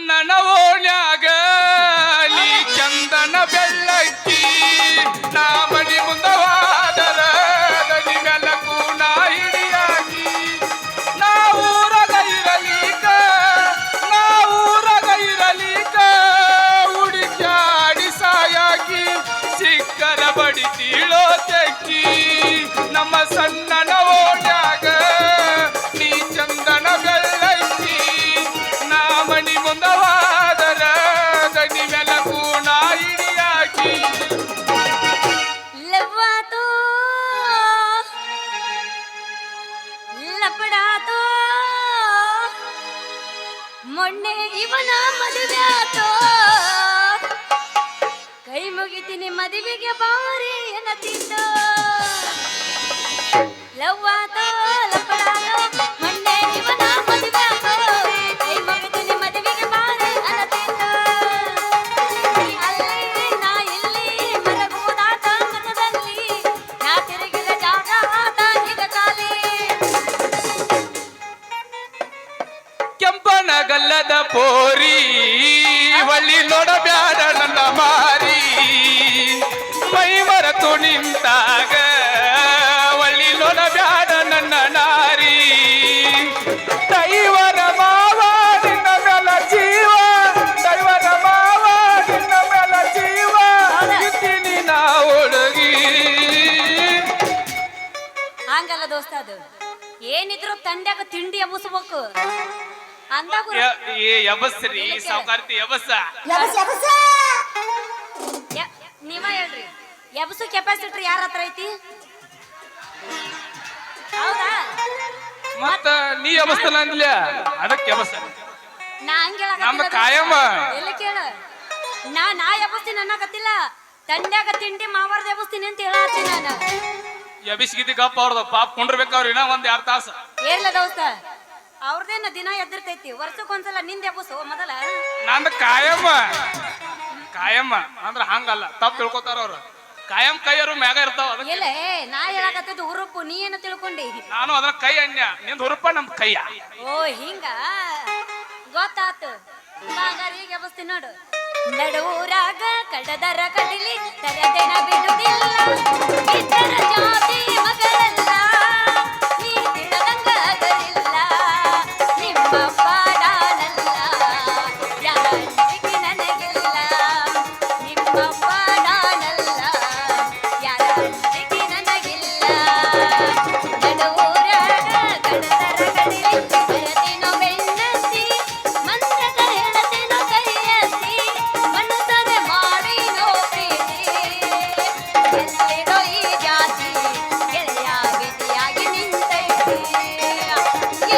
ನನ್ನ ಓಣ್ಯಾಗ ನೀ ಚಂದನ ಬೆಳ್ಳಕ್ಕಿ ನಾ ಮನಿ ಮುಂದವಾದರ ದನಿ ಮೆಲಕು ನಾ ಹಿಡಿಯಾಗಿ ನಾ ಊರಾಗ ಇರಲಿಕ ಹುಡುಕ್ಯಾಡಿ ಸಾಯಾಗಿ ಸಿಕ್ಕರ ಬಡಿ ತೀಳೋ ತೆಕ್ಕಿ ನಮ್ಮ ಸಣ್ಣನ ಓಣ್ಯಾಗ ನೀ ಚಂದನ ಬೆಳ್ಳಕ್ಕಿ ನಾ ಮನಿ ಮುಂದವಾದರ ದನಿ ಮೆಲಕು ನಾ ಹಿಡಿಯಾಗಿ ಲವ್ವಾತೋ ಲಪಡಾತೋ ಮೊನ್ನೆ ಇವನ ಮದುವೆ ಆತೋ ಕೈ ಮುಗಿತೀನಿ ಮದುವೆಗೆ ಬಾರಿ ಏನತಿದ್ದೋ ಲವ್ವಾತೋ ಲಪಡಾತೋ ಮೊನ್ನೆ ಇವನ ಮದುವೆ ಆತೋ ಕೈ ಮುಗಿತೀನಿ ಮದುವೆಗೆ ಬಾರಿ ಅನ್ನತಿದ್ದೋ ಅಲ್ಲಿ ನಾ ಇಲ್ಲಿ ಮಲಗುವುದಾತ ಮನದಲ್ಲಿ ನಾ ತಿರುಗಿದ ಜಾಗ ಆತ ಈಗ ಖಾಲಿ ಕೆಂಪನಗಲ್ಲದ ಪೋರಿ ಒಳ್ಳಿ ನೋಡಬ್ಯಾಡ ನನ್ನ ಮಾರಿ ಮೈ ಮರೆತು ನಿಂತಾಗ ಒಳ್ಳಿ ನೋಡಬ್ಯಾಡ ನನ್ನ ನಾರಿ ದೈವರ ಮಾವ ನಿನ್ನ ಮೇಲ ಜೀವ ದೈವರ ಮಾವ ನಿನ್ನ ಮೇಲ ಜೀವ ಇದ್ದೀನಿ ನಾ ಹುಡುಗಿ ಹಂಗಲ್ಲ ದೋಸ್ತ ಅದು ಏನಿದ್ರು ತಂಡ್ಯಾಗ ತಿಂಡಿ ಎಬ್ಬಿಸ್ಬೇಕು ಅಂದಾಗ ಯಬಸ್ರಿ ಸಾವುಕಾರ್ತಿ ಯಬಸ್ಸ ನೀವ ಹೇಳ್ರಿ ಎಬ್ಸು ಕೆಪಾಸಿಟಿ ಯಾರ ಹತ್ರ ಐತಿ ಹೌದಾ ಮತ್ತ ನೀ ಯಬಸ್ತಲ್ಲ ಅಂದ್ಲ ಅದಕ್ಕೆ ಯಬಸ್ಸ ನಾ ಹಂಗ ನಮ್ಮ ಕಾಯಮ್ಮ ಎಲ್ಲಿ ಕೇಳ ನಾ ಎಬ್ಬಿಸ್ತೀನಿ ಅನ್ನಕತ್ತಿಲ್ಲ ತಂಡ್ಯಾಗ ತಿಂಡಿ ಮಾವಾರ್ದ ಎಬ್ಬಿಸ್ತೀನಿ ಅಂತ ಹೇಳತ್ತೀನಿ ನಾನು ಯಬಿಸ್ಗಿದ್ದಿ ಗಪ್ಪ ಅವ್ರದ್ದು ಪಾಪ ಕೊಂಡಿರ್ಬೇಕವ್ರ ಇನ್ನ ಒಂದ್ 2 ತಾಸು ಏರ್ಲ ದೋಸ್ತ ಅವ್ರದೇನ ದಿನ ಎದ್ದಿರ್ತೈತಿ ವರ್ಷಕ್ಕೊಂದ್ಸಲ ನಿಂದ ಎಬ್ಬಸು ಮೊದಲ ನಂದು ಕಾಯಮ್ಮ ಅಂದ್ರ ಹಂಗಲ್ಲ ತಪ್ಪು ತಿಳ್ಕೊತಾರ ಅವ್ರು ಕಾಯಂ ಕೈಯರು ಮ್ಯಾಗ ಇರ್ತಾವ ಅದಕ್ಕೆ ಇಲ್ಲ ನಾ ಹೇಳಕತ್ತಿದ್ದು ಹುರುಪು ನೀ ಏನು ತಿಳ್ಕೊಂಡಿ ನಾನು ಅದ್ರ ಕೈ ಅನ್ಯ ನಿಂದ ಹುರುಪ ನಮ್ ಕೈಯ ಓ ಹಿಂಗ ಗೊತ್ತಾತು ಈಗ ಎಬ್ಬಸ್ತೀನಿ ನೋಡು ನಡುರಾಗ ಕಡದರ ಕಡಿಲಿ ತರದೆನ ಬಿಡುದಿಲ್ಲ ಇತರ ಜಾತಿ ಮಗರಲ್ಲ ನೀ ತಿಳದಂಗ ಆಗಲಿಲ್ಲ ನಿಮ್ಮ ಪಾಡಾನಲ್ಲ ಯಾರಿಗೆ ನನಗಿಲ್ಲ ನಿಮ್ಮ ಪಾಡಾನಲ್ಲ ಯಾರಿಗೆ ನನಗಿಲ್ಲ ನಡುರಾಗ ಕಡದರ ಕಡಿಲಿ ತರದೆನೋ ಬೆನ್ನತ್ತಿ ಮಂತ್ರಕ ಹೇಳತೇನೋ ಕೈಯತ್ತಿ ಮನಸರೆ ಮಾಡಿನೋ ಪ್ರೀತಿ ಎಲ್ಲಿರೋ ಈ ಜಾತಿ ಗೆಳೆಯ ಗೆಳೆಯಾಗಿ ನಿಂತೈತಿ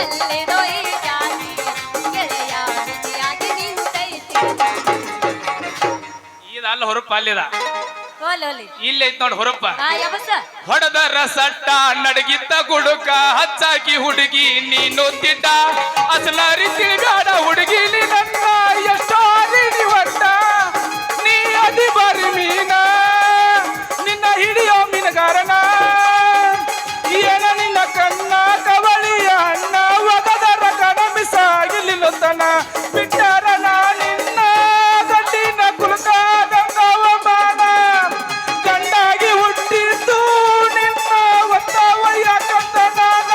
ಎಲ್ಲಿರೋ ಈ ಜಾತಿ ಗೆಳೆಯ ಗೆಳೆಯಾಗಿ ನಿಂತೈತಿ ಇದಲ್ಲ ಹುರುಪ ಅಲ್ಲಿದ ಹೋಲಿ ಇಲ್ಲಿ ಐತ್ ನೋಡ್ ಹುರುಪ ಯಬಸ ಹೊಡೆದರ ಸಟ್ಟ ನಡಗಿತ್ತ ಗುಡುಕ ಹಚ್ಚಾಕಿ ಹುಡುಗಿ ನೀನು ತಿಟ್ಟ ಅಸಲಾರಿ ತಿಳ್ಗಾಡ ಹುಡುಗಿ ನೀ ನನ್ನ ಎಷ್ಟೋ ನೀ ಒಟ್ಟ ನೀ ಅದಿ ಬಾರಿ ಮೀನ ನಿನ್ನ ಹಿಡಿಯೋ ಮೀನುಗಾರನ ಏನ ನಿನ್ನ ಕಣ್ಣ ಕವಳಿಯ ಅಣ್ಣ ಒಗದರ ಕಣ ಮಿಸಾಗಿಲಿಲ್ಲತನ ಬಿಟ್ಟಾರ ನಾ ನಿನ್ನ ಗಂಡಿನ ಕುಲಕ ಗಂಗವಮಾನ ಗಂಡಾಗಿ ಹುಟ್ಟಿದ್ದು ನಿನ್ನ ಒತ್ತವಯ್ಯಕಂತ ನಾನ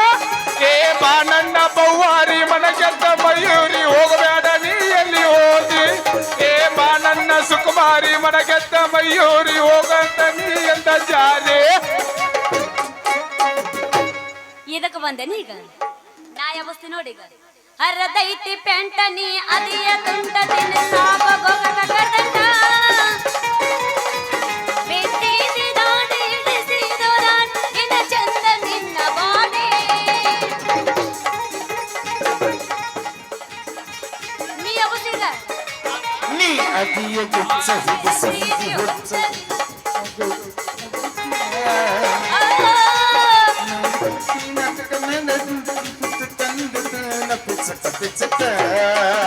ಏ ಬಾ ನನ್ನ ಬವ್ವಾರಿ ಮನಗೆದ್ದ ಮಯೂರಿ ಹೋಗಬೇಡ ನೀ ಎಲ್ಲಿ ಹೋದಿ ಏ ಬಾ ನನ್ನ ಸುಕುಮಾರಿ ಮನಗೆದ್ದ ಮಯೂರಿ ಹೋಗಂತ ನೀ ಎಂದ ಜಾರಿ ಇದಕ್ಕೆ ಬಂದೇನಿ ಈಗ ನಾ ಯಾವಸ್ತಿ ನೋಡಿ ಈಗ ಹರದೈತಿ ಪೆಂಟನಿ ಅದಿಯ ತುಂಟ ತಿನ್ನ ಸಾಪ ಗೊಗಟ ಕದಂಡ ಬಿಟ್ಟಿದಿ ದಾಡಿ ಇಳಿಸಿದೋರಾನ್ ಇನ್ನ ಚಂದ ನಿನ್ನ ಬಾಡಿ ನೀ ಯಾವಸ್ತಿಗ ನೀ ಅದಿಯ ಗುಚ್ಚ ಹಿಡಿಸಿ ಹುಚ್ಚ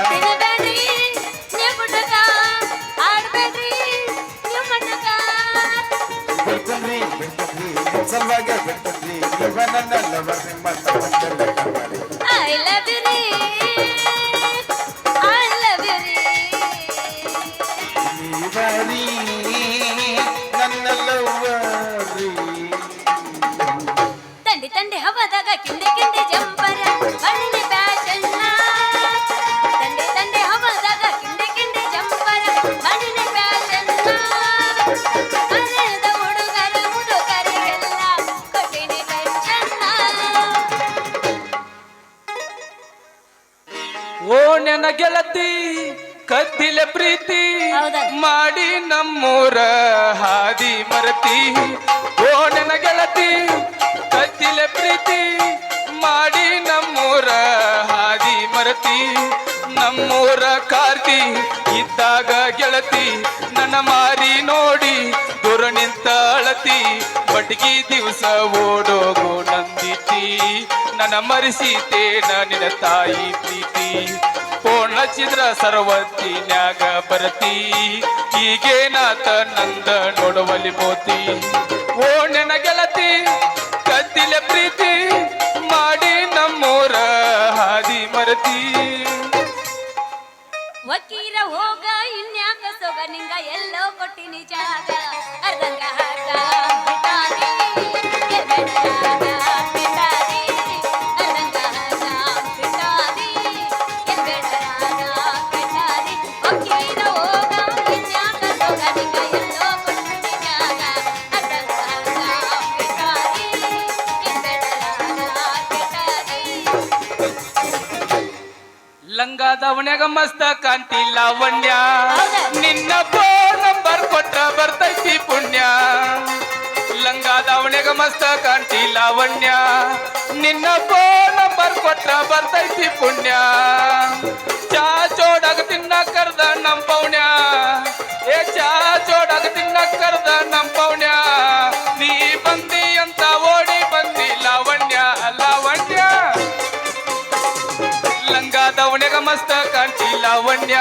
ತಿನ್ನಬೇಡಿ ನೀ ಪುಟ್ಟಕ ಲವರ್ ನಿಮ್ಮತ್ತ ಬಂದೆಲ್ಲ ಕನ್ನಡಿ ಐ ಲವ್ ಯು ರೀ ಐ ಲವ್ ಯು ರೀ ನೀವರೀ ನನ್ನ ಲವರಿ ತಂಡಿ ತಂಡಿ ಹವದಾಗ ಕಿಂದೆ ಕಿಂದೆ ಜಂಪರ ಬಣ್ಣಿನ ಫ್ಯಾಷನ್ ತಂಡಿ ತಂಡಿ ಹವದಾಗ ಕಿಂದೆ ಕಿಂದೆ ಜಂಪರ ಬಣ್ಣಿನ ಫ್ಯಾಷನ್ ಮನೆಯದ ಹುಡುಗರ ಮುದುಕರಿಗೆಲ್ಲ ಕೊಟ್ಟಿನಿ ಟೆನ್ಷನ್ ಓ ನನ್ನ ಗೆಳತಿ ಕದ್ದಿಲೆ ಪ್ರೀತಿ ಹೌದಾ? ಮಾಡಿ ನಮ್ಮೂರ ಹಾದಿ ಮರತಿ ಓ ನನ್ನ ಗೆಳತಿ ಕದ್ದಿಲೆ ಪ್ರೀತಿ ಮಾಡಿ ನಮ್ಮೂರ ಹಾದಿ ಮರತಿ ನಮ್ಮೂರ ಕಾರ್ತಿ ಇದ್ದಾಗ ಗೆಳತಿ ನನ್ನ ಮಾರಿ ನೋಡಿ ದೂರ ನಿಂತ ಅಳತಿ ಬಟ್ಗಿ ದಿವಸ ಓಡೋಗೋ ನಂದಿತಿ ನನ್ನ ಮರೆಸಿತೇನ ನಿನ್ನ ತಾಯಿ ಪ್ರೀತಿ ಫೋನ್ ಹಚ್ಚಿದ್ರ ಸರವತ್ತಿನ್ಯಾಗ ಬರತಿ ಈಗೇನಾತ ನಂದ ನೋಡುವಲ್ಲಿ ಮೋತಿ ಓ ನನ್ನ ಗೆಳತಿ ಕದ್ದಿಲೆ ಪ್ರೀತಿ ಮಾಡಿ ನಮ್ಮೂರ ಹಾದಿ ಮರತಿ ವಕೀರ ಹೋಗ ಇನ್ಯಾಕ ಸೊಗ ನಿಂಗ ಎಲ್ಲೋ ಕೊಟ್ಟಿನಿ ಜಾಗ ಅರ್ಧಂಗ ಹಾಗ ಬಿಟಾರಿ ಎಲ್ಬೇಡರಾಗ ಬಿಟಾರಿ ಅರ್ಧಂಗ ಹಾಗ ಬಿಟಾರಿ ಎಲ್ಬೇಡರಾಗ ಬಿಟಾರಿ ವಕೀರ ಹೋಗ ಇನ್ಯಾಕ ಸೊಗ ನಿಂಗ ಎಲ್ಲೋ ಕೊಟ್ಟಿನಿ ಜಾಗ ಅರ್ಧಂಗ ಹಾಗ ಬಿಟಾರಿ ಎಲ್ಬೇಡರಾಗ ಬಿಟಾರಿ ಲಂಗಾದವನ್ಯಾಗ ಮಸ್ತ ಕಾಂತಿ ಲಾವಣ್ಯ ಹೌದಾ? ನಿನ್ನ ಫೋನ್ ನಂಬರ್ ಕೊಟ್ರ ಬರ್ತೈತಿ ಪುಣ್ಯ ಲಂಗಾದವನ್ಯಾಗ ಮಸ್ತ ಕಾಂತಿ ಲಾವಣ್ಯ ನಿನ್ನ ಫೋನ್ ನಂಬರ್ ಕೊಟ್ರ ಬರ್ತೈತಿ ಪುಣ್ಯ ಚಾ ಚೋಡಾಗ ತಿನ್ನ ಕರ್ದ ನಮ್ ಪೌಣ್ಯ ಏ ಚಾ ಚೋಡಾಗ ತಿನ್ನ ಕರ್ದ ನಮ್ ಪೌಣ್ಯ ನೀ ಬಂದಿ ಅಂತ ಓಡಿ ಬಂದಿ ಲಾವಣ್ಯ ಲಾವಣ್ಯ ಲಂಗಾದವನ್ಯಾಗ ಮಸ್ತ ಕಾಂತಿ ಲಾವಣ್ಯ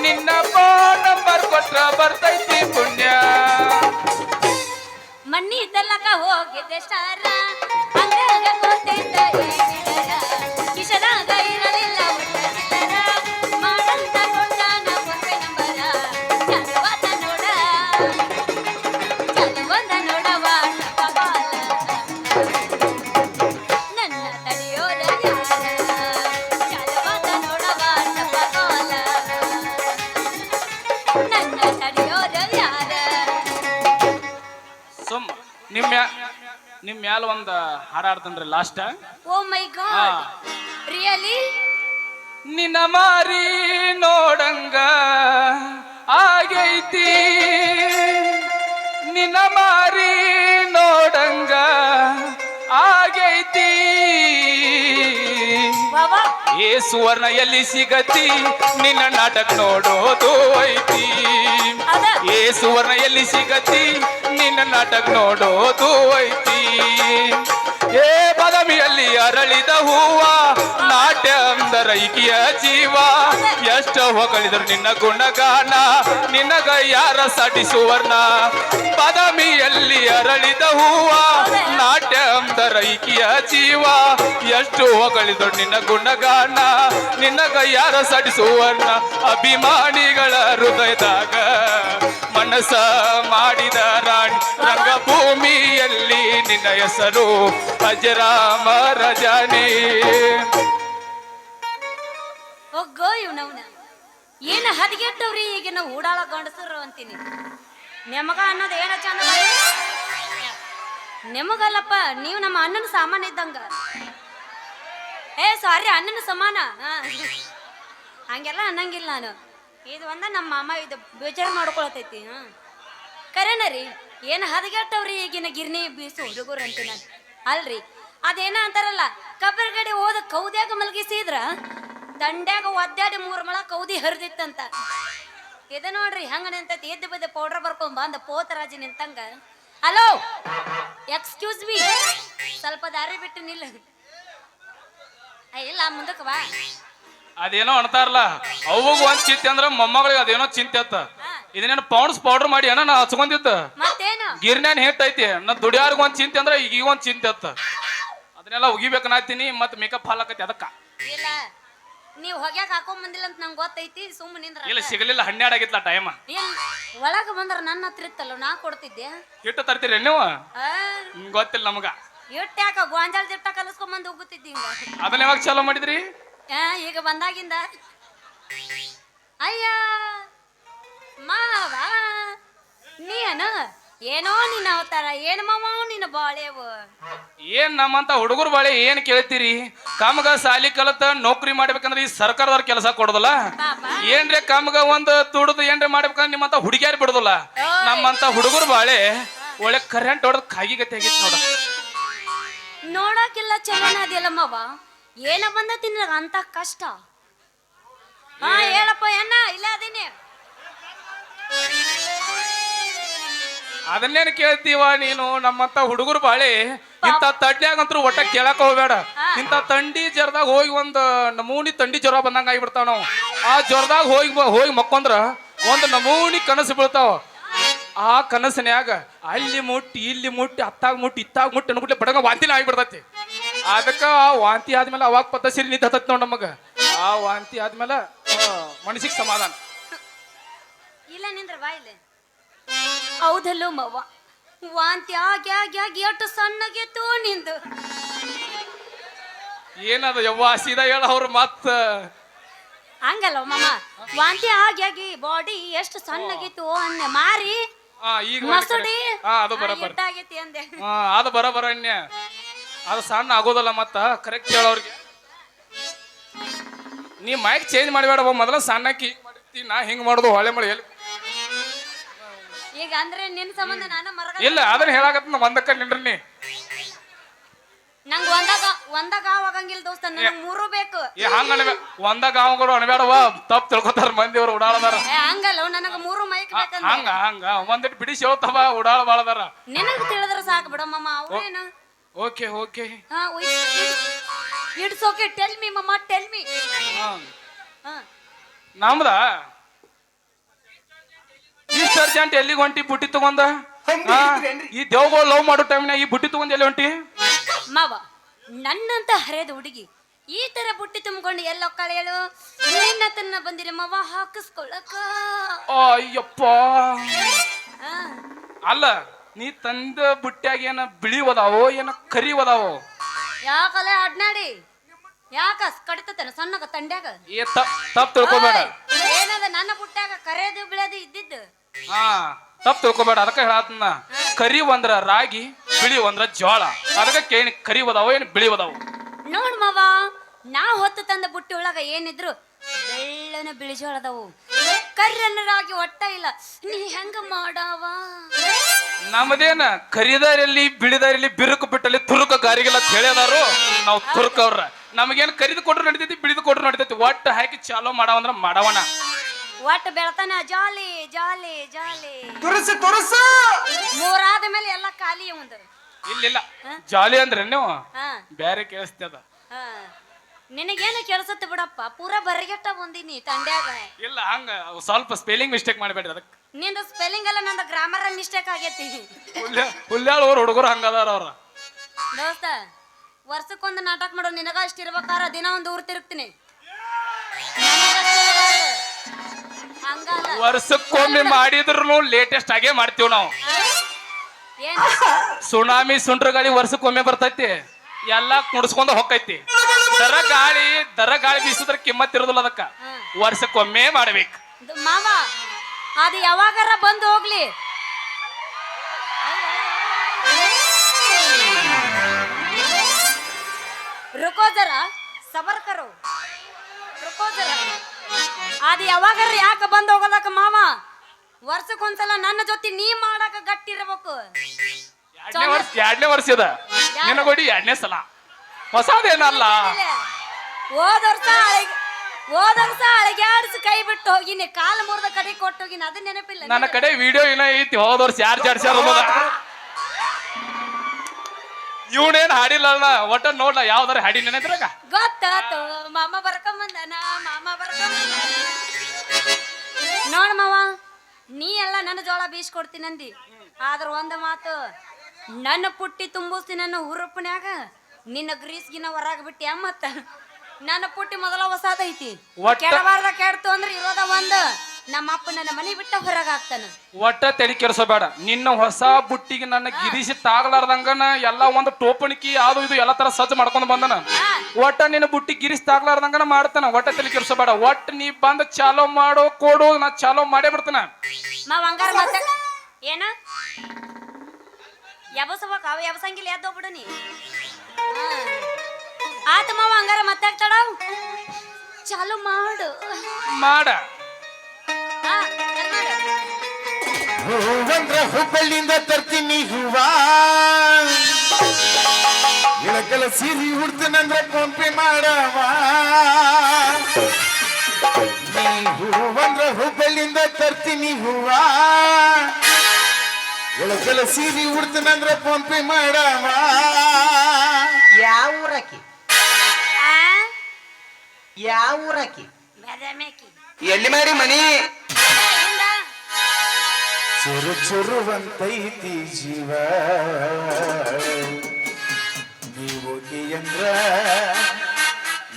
ನಿನ್ನ ಫೋನ್ ನಂಬರ್ ಕೊಟ್ರ ಬರ್ತೈತಿ ಪುಣ್ಯ ಮಣ್ಣಿ ತಲಕ ಹೋಗಿದ್ದೆ ಸ್ಟಾರ ಅಂಗಗ ಕೂತಿದ್ದ ಈ ಬಿಡರ ಕಿಶನಾಗ ಇರಲಿಲ್ಲ ಒಟ್ಟ ಚಿಲ್ಲರ ಮಾಡಂತ ಕೊಂಡಾನ ಕೊಂಬೆ ನಂಬರ ಚಲವದ ನೋಡ ಚಲವದ ನೋಡವ ಟಪಗಾಲ ನನ್ನ ತಡೆಯೋರ ಯಾರ ಚಲವದ ನೋಡವ ಟಪಗಾಲ ನನ್ನ ತಡೆಯೋರ ಯಾರ ಸುಮ್ ನಿಮ್ ಮ್ಯಾಲ ಒಂದ್ ಹಾಡ ಆಡ್ತನ್ರಿ ಲಾಸ್ಟ್ ಓ ಮೈ ಗಾಡ್ ರಿಯಲಿ ನಿನ್ನ ಮಾರಿ ನೋಡಂಗ ಆಗೈತಿ ನಿನ್ನ ಮಾರಿ ನೋಡಂಗ ಆಗೈತಿ ವಾವಾ ಏ ಸುವರ್ಣ ಎಲ್ಲಿ ಸಿಗತಿ ನಿನ್ನ ನಾಟಕ ನೋಡೋದು ಐತಿ ಅದ ಏ ಸುವರ್ಣ ಎಲ್ಲಿ ಸಿಗತಿ ನಿನ್ನ ನಾಟಕ ನೋಡೋದು ಐತಿ ಏ ಬದಮಿಯಲ್ಲಿ ಅರಳಿದ ಹೂವ ನಾಟ್ಯ ಅಂದರ ಈಕಿಯ ಜೀವ ಎಷ್ಟ ಹೊಗಳಿದ್ರು ನಿನ್ನ ಗುಣಗಾನ ನಿನಗ ಯಾರ ಸಾಟಿ ಸುವರ್ಣ ಬದಮಿಯಲ್ಲಿ ಅರಳಿದ ಹೂವ ನಾಟ್ಯ ಅಂದರ ಈಕಿಯ ಜೀವ ಎಷ್ಟು ಹೊಗಳಿದ್ರು ನಿನ್ನ ಗುಣಗಾನ ನಿನಗ ಯಾರ ಸಾಟಿ ಸುವರ್ಣ ಅಭಿಮಾನಿಗಳ ಹೃದಯದಾಗ ಮನಸ ಮಾಡಿದ ರಾಣಿ ರಂಗಭೂಮಿಯಲ್ಲಿ ನಿನ್ನ ಹೆಸರು ಅಜರಾಮ ರಜಾನಿ ಒಗ್ಗೋ ಇವ್ನವ್ನ ಏನ ಹದಗೆಟ್ಟವ್ರಿ ಈಗಿನ ಊಡಾಳ ಗಂಡಸರು ಅಂತೀನಿ ನಿಮಗ ಅನ್ನೋದು ಏನ ಚಂದ ನಿಮಗಲ್ಲಪ್ಪ ನೀವು ನಮ್ಮ ಅಣ್ಣನ ಸಾಮಾನ ಇದ್ದಂಗ ಏ ಸಾರಿ ಅಣ್ಣನ ಸಮಾನ ಹಂಗೆಲ್ಲ ಅನ್ನಂಗಿಲ್ಲ ನಾನು ಇದು ಒಂದ ನಮ್ಮ ಮಾಮ ಇದು ಬೇಜಾರು ಮಾಡ್ಕೊಳತೈತಿ ಕರೆನ ರೀ ಏನು ಹದಗೆಟ್ಟವ್ರಿ ಈಗಿನ ಗಿರ್ನಿ ಬೀಸು ಹುಡುಗರು ಅಂತೀನಿ ನಾನು ಅಲ್ರಿ ಅದೇನ ಅಂತಾರಲ್ಲ ಕಬ್ಬರ್ಗಡೆ ಹೋದ ಕೌದ್ಯಾಗ ಮಲಗಿಸಿದ್ರ ದಂಡ್ಯಾಗ ಒದ್ದಾಡಿ 3 ಮಳ ಕೌದಿ ಹರಿದಿತ್ತಂತ ಇದು ನೋಡ್ರಿ ಹಂಗ ನಿಂತೈತಿ ಎದ್ದು ಬದ್ದೆ ಪೌಡರ್ ಬರ್ಕೊಂಡ್ ಬಂದ ಪೋತರಾಜಿ ನಿಂತಂಗ ಹಲೋ ಎಕ್ಸ್ಕ್ಯೂಸ್ ಮೀ ಸ್ವಲ್ಪ ದಾರಿ ಬಿಟ್ಟು ನಿಲ್ಲ ಇಲ್ಲ ಮುಂದಕ್ಕೆ ಬಾ ಅದೇನೋ ಅಂತಾರಲ್ಲ ಅವಾಗ ಒಂದ್ ಚಿಂತೆ ಅಂದ್ರ ಮೊಮ್ಮಗಳಿಗೆ ಅದೇನೋ ಚಿಂತೆ ಅತ್ತ ಇದನ್ನೇನು ಪೌಡರ್ ಮಾಡಿ ಏನೋ ನಾ ಹಚ್ಕೊಂಡಿದ್ದ ಮತ್ತೇನು ಗಿರ್ನ್ಯಾನ್ ಹಿಟ್ಟೈತಿ ನಾ ದುಡಿಯಾರ್ಗ ಒಂದ್ ಚಿಂತೆ ಅಂದ್ರ ಈಗ ಒಂದ್ ಚಿಂತೆ ಅತ್ತ ಅದನ್ನೆಲ್ಲ ಉಗಿಬೇಕನ್ನಾತೀನಿ ಮತ್ತೆ ಮೇಕಪ್ ಹಾಲಾಕತಿ ಅದಕ್ಕ ಇಲ್ಲ ನೀವ್ ಹೊಗ್ಯಾಕ ಹಾಕೊಂಡ್ ಬಂದಿಲ್ಲ ಅಂತ ನಂಗೆ ಗೊತ್ತೈತಿ ಸುಮ್ಮನೆ ನಿಂದ್ರ ಇಲ್ಲ ಸಿಗಲಿಲ್ಲ 12 ಆಗಿತ್ಲ ಟೈಮ್ ಇಲ್ಲ ಒಳಗ ಬಂದ್ರ ನನ್ನ ಹತ್ರ ಇತ್ತಲ್ಲ ನಾ ಕೊಡ್ತಿದ್ದೆ ಹಿಟ್ಟು ತರ್ತೀರಿ ನೀವು ಆ ಗೊತ್ತಿಲ್ಲ ನಮಗ ಇಟ್ಟು ಯಾಕ ಗೋಂಜಾಳ ದಿಟ್ಟ ಕಲಸ್ಕೊಂಡ್ ಬಂದು ಹೋಗುತ್ತಿದ್ದಿ ಹಿಂಗ ಅದನ್ನ ಯಾವಾಗ ಚಾಲೂ ಮಾಡಿದ್ರಿ ಈಗ ಬಂದಾಗಿಂದ ಅಯ್ಯ ಮಾವ ನೀನು ಏನೋ ನಿನ್ನ ಅವತಾರ ಏನು ಮಾವ ನಿನ್ನ ಬಾಳೆವು ಏನ್ ನಮ್ಮಂತ ಹುಡುಗರು ಬಾಳೆ ಏನ್ ಕೇಳ್ತೀರಿ ಕಾಮಗ ಸಾಲಿ ಕಲತ ನೌಕರಿ ಮಾಡ್ಬೇಕಂದ್ರೆ ಈ ಸರ್ಕಾರದವ್ರ ಕೆಲಸ ಕೊಡೋದಲ್ಲ ಪಾಪ ಏನ್ರಿ ಕಾಮಗ ಒಂದ್ ತುಡುದು ಏನ್ರಿ ಮಾಡ್ಬೇಕಂದ್ರೆ ನಿಮ್ಮಂತ ಹುಡುಗಿಯಾರಿ ಬಿಡುದಿಲ್ಲ ನಮ್ಮಂತ ಹುಡುಗರು ಬಾಳೆ ಒಳ್ಳೆ ಕರೆಂಟ್ ಹೊಡೆದ್ ಕಾಗಿಗತ್ತೆ ಆಗಿತ್ತು ನೋಡ ನೋಡಕ್ಕೆಲ್ಲ ಚಲೋನ ಅದೆಲ್ಲ ಮಾವ ಏನ ಬಂದ ತಿನ್ನ ಅಂತ ಕಷ್ಟ ಹಾ ಹೇಳಪ್ಪ ಅಣ್ಣ ಇಲ್ಲ ಅದೀನಿ ಅದನ್ನೇನ್ ಕೇಳ್ತೀವ ನೀನು ನಮ್ಮಂತ ಹುಡುಗರು ಬಾಳೆ ಇಂಥ ತಡ್ನ್ಯಾಗಂತೂ ಒಟ್ಟ ಕೇಳಕ್ ಹೋಗ್ಬೇಡ ಇಂಥ ತಂಡಿ ಜ್ವರದಾಗ ಹೋಗಿ ಒಂದ್ ನಮೂನಿ ತಂಡಿ ಜ್ವರ ಬಂದಂಗ ಆಗಿಬಿಡ್ತಾವ ನಾವು ಆ ಜ್ವರದಾಗ ಹೋಗಿ ಮಕ್ಕೊಂದ್ರ ಒಂದ್ ನಮೂನಿ ಕನಸು ಬೀಳ್ತಾವ ಆ ಕನಸಿನ್ಯಾಗ ಅಲ್ಲಿ ಮುಟ್ಟಿ ಇಲ್ಲಿ ಮುಟ್ಟಿ ಅತ್ತಾಗ ಮುಟ್ಟಿ ಇತ್ತಾಗ ಮುಟ್ಟಿ ಅನ್ಬಿಟ್ಲೆ ಬಡಗ ವಾಂತಿನ ಆಗಿಬಿಡ್ತೈತಿ ಅದಕ್ಕ ಆ ವಾಂತಿ ಆದ್ಮೇಲೆ ಅವಾಗ ಪದ್ಧತಿ ನಿಂತ ಹತ್ತತ್ ನೋಡ್ ನಮಗ ಆ ವಾಂತಿ ಆದ್ಮೇಲೆ ಮನಸ್ಸಿಗೆ ಸಮಾಧಾನ ಇಲ್ಲ ನಿಂದ್ರ ಬಾ ಇಲ್ಲ ಹೌದಲ್ಲೋ ಮವ್ವ ವಾಂತಿ ಆಗಿ ಆಗಿ ಆಗಿ ಎಷ್ಟು ಸಣ್ಣಗೆತ್ತು ನಿಂದು ಏನದ ಯವ್ವ ಸೀದಾ ಹೇಳ ಅವ್ರು ಮತ್ತ ಹಂಗಲ್ಲ ಮಾಮ ವಾಂತಿ ಆಗಿ ಆಗಿ ಬಾಡಿ ಎಷ್ಟು ಸಣ್ಣಗಿತ್ತು ಅಂದೆ ಮಾರಿ ಈಗ ಮಸೂಡಿ ಅದು ಬರಬರ ಎಟ್ಟಾಗೈತಿ ಅಂದೆ ಅದು ಬರಬರ ಅನ್ಯ ಅದು ಸಣ್ಣ ಆಗೋದಲ್ಲ ಮತ್ತ ಕರೆಕ್ಟ್ ಹೇಳೋರ್ಗೆ ನೀ ಮೈಕ್ ಚೇಂಜ್ ಮಾಡಬೇಡ ಮೊದಲ ಸಣ್ಣಕ್ಕಿ ಮಾಡಿರ್ತಿ ನಾ ಹಿಂಗ್ ಮಾಡುದು ಹೊಳೆ ಮಳೆ ಎಲ್ಲಿ ಈಗ ಅಂದ್ರೆ ನಿನ್ ಸಂಬಂಧ ನಾನು ಮರಗ ಇಲ್ಲ ಅದನ್ನ ಹೇಳಾಕತ್ತ ಒಂದಕ್ಕ ನಿಂಡ್ರಿ ನಂಗ ಒಂದಾಗ ಆಗಂಗಿಲ್ಲ ದೋಸ್ತ ನನಗ್ ಮೂರು ಬೇಕು ಹಂಗ ಒಂದ ಗಾವಗಳು ಅನ್ಬೇಡವ ತಪ್ಪು ತಿಳ್ಕೊತಾರ ಮಂದಿ ಅವ್ರು ಉಡಾಳದಾರ ಹಂಗಲ್ಲ ನನಗ ಮೂರು ಮೈಕ್ ಬೇಕಂತ ಹಂಗ ಒಂದಿಟ್ಟು ಬಿಡಿಸಿ ಹೇಳ್ತಾವ ಉಡಾಳ ಬಾಳದಾರ ನಿನಗ್ ತಿಳಿದ್ರ ಸಾಕು ಬಿಡ ಮಾಮ ಅವ್ರೇನು okay okay it's okay tell me ಮಮ್ಮ ಟೆಲ್ ಮಿ ನಮ್ದ ಇಷ್ಟ ಅರ್ಜೆಂಟ್ ಎಲ್ಲಿಗೆ ಹೊಂಟಿ ಬುಟ್ಟಿ ತಗೊಂಡ ಈ ದೇವ್ಗಳು ಲವ್ ಮಾಡೋ ಟೈಮ್ನಾಗ ಈ ಬುಟ್ಟಿ ತಗೊಂಡ್ ಎಲ್ಲಿ ಹೊಂಟಿ ಮಾವ ನನ್ನಂತ ಹರಿಯದ ಹುಡುಗಿ ಈ ತರ ಬುಟ್ಟಿ ತುಂಬಿಕೊಂಡು ಎಲ್ಲ ಕಳೆಯಲು ನಿನ್ನ ತನ್ನ ಬಂದಿರ ಮಾವ ಹಾಕಿಸ್ಕೊಳಕ ಅಯ್ಯಪ್ಪ ಅಲ್ಲ ನೀ ತಂದ ಬುಟ್ಟ್ಯಾಗ ಏನ ಬಿಳಿ ಒದಾವೋ ಏನ ಕರಿ ಒದಾವೋ ಯಾಕಲೆ ಅಡ್ನಾಡಿ ಯಾಕ ಕಡಿತತನ ಸಣ್ಣಗ ತಂಡ್ಯಾಗ ತಪ್ಪು ತಿಳ್ಕೊಬೇಡ ಏನದ ನನ್ನ ಬುಟ್ಟ್ಯಾಗ ಕರೆಯದು ಬಿಳದು ಇದ್ದಿದ್ದು ತಪ್ಪು ತಿಳ್ಕೊಬೇಡ ಅದಕ್ಕೆ ಹೇಳತ್ತನ ಕರಿ ಒಂದ್ರ ರಾಗಿ ಬಿಳಿ ಒಂದ್ರ ಜೋಳ ಅದಕ್ಕೆ ಕೇಳಿ ಕರಿ ಒದಾವೋ ಏನ್ ಬಿಳಿ ಒದಾವೋ ನೋಡ್ ಮಾವ ನಾ ಹೊತ್ತು ತಂದ ಬುಟ್ಟಿ ಒಳಗ ಏನಿದ್ರು ಬೆಳ್ಳನ ಬಿಳಿ ಜೋಳದವು ಕರ್ರನ ರಾಗಿ ಒಟ್ಟ ಇಲ್ಲ ನೀ ಹೆಂಗ ಮಾಡಾವ ನಮ್ಮದೇನ ಕರಿದಾರಲ್ಲಿ ಬಿಳಿದಾರಲ್ಲಿ ಬಿರುಕು ಬಿಟ್ಟಲ್ಲಿ ತುರುಕ ಗಾರಿಗೆಲ್ಲ ತಿಳಿಯದಾರು ನಾವು ತುರುಕ ಅವ್ರ ನಮಗೇನು ಕರಿದು ಕೊಟ್ರು ನಡಿತೈತಿ ಬಿಳಿದು ಕೊಟ್ರು ನಡಿತೈತಿ ಒಟ್ಟು ಹಾಕಿ ಚಾಲೋ ಮಾಡವಂದ್ರ ಮಾಡವನ ಒಟ್ಟು ಬೆಳತನ ಜಾಲಿ ಜಾಲಿ ಜಾಲಿ ತುರಸು ಮೂರಾದ ಮೇಲೆ ಎಲ್ಲ ಖಾಲಿ ಒಂದು ಇಲ್ಲ ಜಾಲಿ ಅಂದ್ರೆ ನೀವು ಬ್ಯಾರೆ ಕೇಳಿಸ್ತದ ನಿನಗೇನು ಕೆಲ್ಸತ್ತೆ ಬಿಡಪ್ಪ ಪೂರಾ ಬರಗೆಟ್ಟ ಬಂದಿನಿ ತಂಡ್ಯಾಗ ಇಲ್ಲ ಹಂಗ ಸ್ವಲ್ಪ ಸ್ಪೆಲ್ಲಿಂಗ್ ಮಿಸ್ಟೇಕ್ ಮಾಡಬೇಡ್ರಿ ಅದಕ್ಕೆ ನಿಂದು ಸ್ಪೆಲ್ಲಿಂಗ್ ಎಲ್ಲ ನಂದು ಗ್ರಾಮರ್ ಮಿಸ್ಟೇಕ್ ಆಗೈತಿ ಹುಲ್ಯಾಳ ಅವ್ರ ಹುಡುಗರು ಹಂಗದಾರ ಅವ್ರ ದೋಸ್ತ ವರ್ಷಕ್ಕೊಂದು ನಾಟಕ ಮಾಡೋ ನಿನಗ ಅಷ್ಟಿರ್ಬೇಕಾರ ದಿನ ಒಂದು ಊರ್ ತಿರುಗ್ತೀನಿ ಹಂಗಲ್ಲ ವರ್ಷಕ್ಕೊಮ್ಮೆ ಮಾಡಿದ್ರು ಲೇಟೆಸ್ಟ್ ಆಗೇ ಮಾಡ್ತೀವಿ ನಾವು ಏನ್ ಸುನಾಮಿ ಸುಂಟ್ರ ಗಾಳಿ ವರ್ಷಕ್ಕೊಮ್ಮೆ ಬರ್ತೈತಿ ಎಲ್ಲಾ ಕುಡಿಸ್ಕೊಂಡ ಹೊಕ್ಕೈತಿ ದರ ಗಾಳಿ ಬೀಸಿದ್ರ ಕಿಮ್ಮತ್ ಇರೋದಿಲ್ಲ ಅದಕ್ಕ ವರ್ಷಕ್ಕೊಮ್ಮೆ ಮಾಡ್ಬೇಕು ಮಾವ ಅದು ಯಾವಾಗಾರ ಬಂದು ಹೋಗ್ಲಿ ರುಕೋ ಜರ ಸಬರ್ ಕರೋ ರುಕೋ ಜರ ಅದು ಯಾವಾಗಾರ ಯಾಕೆ ಬಂದು ಹೋಗೋದಕ್ಕ ಮಾವ ವರ್ಷಕ್ಕೊಂದ್ಸಲ ನನ್ನ ಜೊತೆ ನೀ ಮಾಡಕ ಗಟ್ಟಿರ್ಬೇಕು ಎರಡನೇ ವರ್ಷದ ನಿನಗೊಡಿ ಎರಡನೇ ಸಲ ಹೊಸದೇನಲ್ಲ ಹೋದ ವರ್ಷ ಅಳಗ್ಯಾಡ್ಸಿ ಕೈ ಬಿಟ್ಟು ಹೋಗಿನಿ ಕಾಲ ಮುರಿದ ಕಡೆ ಕೊಟ್ಟು ಹೋಗಿನಿ ಅದು ನೆನಪಿಲ್ಲ ನನ್ನ ಕಡೆ ವಿಡಿಯೋ ಏನೋ ಐತಿ ಹೋದ ವರ್ಷ ಯಾರು ಜಾಡ್ಸ್ಯಾರ ಇವನೇನ್ ಹಾಡಿಲ್ಲ ಒಟ್ಟ ನೋಡ್ಲ ಯಾವ್ದಾರ ಹಾಡಿ ನೆನದ್ರಾಗ ಗೊತ್ತಾತು ಮಾಮ ಬರ್ಕೊಂಬಂದನ ನೋಡ್ ಮಾವ ನೀ ಎಲ್ಲ ನನ್ನ ಜೋಳ ಬೀಸ್ಕೊಡ್ತೀನಂದಿ ಆದ್ರ ಒಂದ್ ಮಾತು ನನ್ನ ಪುಟ್ಟಿ ತುಂಬಿಸ್ತೀನಿ ನನ್ನ ಹುರುಪನ್ಯಾಗ ನಿನ್ನ ಗ್ರೀಸ್ಗಿನ ಹೊರಗ್ ಬಿಟ್ಟಿ ಮತ್ತ ನನ್ನ ಪುಟ್ಟಿ ಮೊದಲ ಹೊಸಾದೈತಿ ಒಟ್ಟ- ಕೆಡಬಾರ್ದ ಕೆಡ್ತು ಅಂದ್ರೆ ಇರೋದ ಒಂದ್ ನಮ್ಮ ಅಪ್ಪ ನನ್ನ ಮನೆ ಬಿಟ್ಟ ಹೊರಗ ಹಾಕ್ತಾನ. ಒಟ್ಟ ತಲೆ ಕೆಡಿಸಬೇಡ. ನಿನ್ನ ಹೊಸ ಬುಟ್ಟಿಗೆ ನನ್ನ ಗಿರಿಸಿ ತಾಗ್ಲಾರ್ದಂಗನ ಎಲ್ಲ ಒಂದು ಟೋಪಣಿಕಿ ಅದು ಇದು ಎಲ್ಲ ತರ ಸಜ್ಜು ಮಾಡ್ಕೊಂಡ್ ಬಂದನ. ಒಟ್ಟ ನಿನ್ನ ಬುಟ್ಟಿ ಗಿರಿಸಿ ತಾಗ್ಲಾರ್ದಂಗನ ಮಾಡ್ತಾನ. ಒಟ್ಟ ತಲೆ ಕೆಡಿಸಬೇಡ. ಒಟ್ಟ ನೀ ಬಂದ್ ಚಾಲೋ ಮಾಡೋ ಕೊಡು, ನಾ ಚಾಲೋ ಮಾಡೇ ಬಿಡ್ತಾನ. ಮಾವ ಹಂಗಾರ ಮತ್ತೆ ಏನ ಯಬಸಬೇಕ ಅವ ಯಬಸಂಗಿಲ್ಲ ಎದ್ದೋಗ್ಬಿಡು ನೀ. ಆತ ಮಾವ ಹಂಗಾರ ಮತ್ತೆ ಆಗ್ತಾಡ ಚಾಲು ಮಾಡು. ಮಾಡ ಹಾ, ಚಲ್ ಮಾಡು. ಹೂವಂದ್ರ ಹುಬ್ಬಳ್ಳಿಯಿಂದ ತರ್ತೀನಿ ಹೂವ, ಇಳಕಲ ಸೀರಿ ಹುಡ್ತನಂದ್ರ ಫೋನ್ ಪೇ ಮಾಡವ. ನೀ ಹೂವಂದ್ರ ಹುಬ್ಬಳ್ಳಿಯಿಂದ ತರ್ತೀನಿ ಹೂವ, ಇಳಕಲ ಸೀರಿ ಹುಡ್ತನಂದ್ರ ಫೋನ್ ಪೇ ಮಾಡವ. ಯಾವ ಊರಾಕಿ ಆ, ಯಾವ ಊರಾಕಿ ಬೆದಮೇಕಿ. ಎಲ್ಲಿ ಮಾಡಿ ಮನಿ ಹಿಂದ. ಚುರು ಚುರುವಂತೈತಿ ಜೀವ,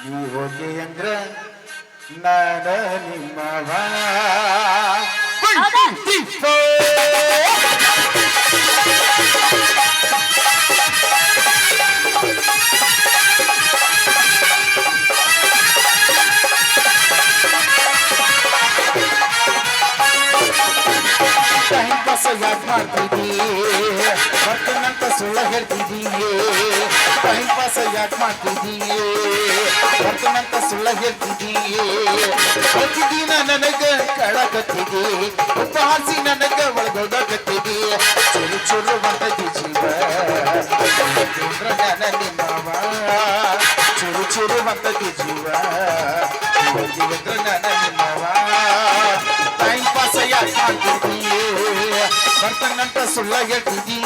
ನೀವೋಕೆ ಅಂದ್ರ ನಾನ ನಿಮ್ಮವ. ಹೌದಾ? ಟೈಮ್ ಪಾಸ್ ಯಾಕೆ ಮಾಡ್ತಿದ್ದೀ, ಬರ್ತನಂತ ಸುಳ್ಳ ಹೇಳ್ತಿದ್ದೀ. ಟೈಮ್ ಪಾಸ್ ಯಾಕೆ ಮಾಡ್ತಿದ್ದೀ, ಬರ್ತನಂತ ಸುಳ್ಳ ಹೇಳ್ತಿದ್ದೀ. ಪ್ರತಿದಿನ ನನಗ ಕಳಕತ್ತಿದಿ, ಉಪಹಾಸಿ ನನಗ ಒಳಗೋಗತ್ತಿದಿ. ಚುರು ಚುರು ಬಂದದಿ ಜೀವ, ನನ್ನ ನಿಮ್ಮವ. ಚುರು ಚುರು ಬಂದದಿ ಜೀವ, ನನ್ನ ನಿಮ್ಮವ. ಟೈಮ್ ಪಾಸ್ ಯಾಕೆ ಮಾಡ್ತಿದ್ದೀ, ಬರ್ತನಂತ ಸುಳ್ಳ ಹೇಳ್ತಿದ್ದೀ.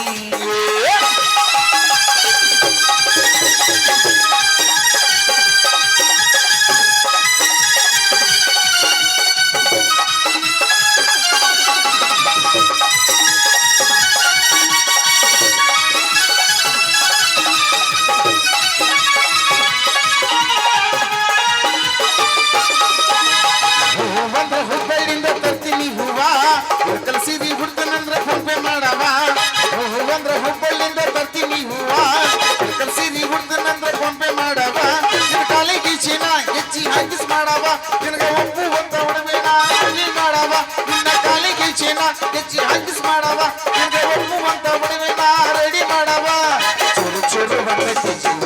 ಹೂವಂದ್ರ ಹುಬ್ಬಳ್ಳಿಯಿಂದ ತರ್ತೀನಿ ಹೂವ, ಇಳಕಲ ಸೀರಿ ಹುಡ್ತನಂದ್ರ ಫೋನ್ ಪೇ ಮಾಡವ. ಹೂವಂದ್ರ ಹುಬ್ಬಳ್ಳಿಯಿಂದ ತರ್ತೀನಿ ಹೂವ, ಇಳಕಲ ಸೀರಿ ಹುಡ್ತನಂದ್ರ ಫೋನ್ ಪೇ ಮಾಡವ. ನಿನ್ನ ಕಾಲಿಗೆ ಚೀನ ಹೆಚ್ಚಿ ಹಾಕಿಸ್ ಮಾಡವ, ನಿನಗ ಒಪ್ಪುವಂತ ಉಡಬೇಡ ಮಾಡವ. ನಿನ್ನ ಕಾಲಿಗೆ ಚೀನ ಹೆಚ್ಚಿ ಹಾಕಿಸ್ ಮಾಡವ, ನಿನಗ ಒಪ್ಪುವಂತ ಉಡಬೇಡ ರೆಡಿ ಮಾಡವ. ಚುರು ಚುರು ಬಂದೈತಿ ಜೀವ,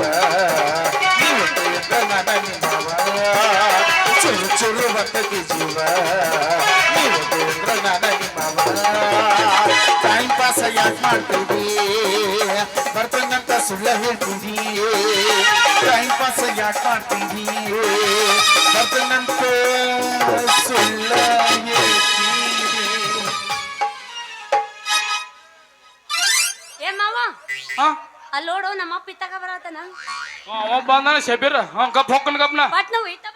ನೀವತ್ತು ಎಂದ ನನ್ನ ನಿಮ್ಮವ. ಚುರು ಚುರು ಬಂದೈತಿ ಜೀವ, ನೀವತ್ತು ಎಂದ್ರ ನನ್ನ ನಿಮ್ಮವ. ಟೈಮ್ ಪಾಸ್ ಯಾಕೆ ಮಾಡ್ತಿದ್ದೀ, ಬರ್ತನಂತ ಸುಳ್ಳ ಹೇಳ್ತಿದ್ದೀ. ಟೈಮ್ ಪಾಸ್ ಯಾಕೆ ಮಾಡ್ತಿದ್ದೀ, ಬರ್ತನಂತ ಸುಳ್ಳ ಹೇಳ್ತಿದ್ದೀ. ಏ ಮಾವ ಹಾ ಅಲ್ಲೋಡು ನಮ್ಮ ಅಪ್ಪ ಇತ್ತಾಗ ಬರತನ ಅವ ಬಂದಾನ ಶಬೀರ್. ಗಪ್ ಹೊಕ್ಕನ್ ಗಪ್ನ ಬಟ್ ನಾವು ಇತ್ತ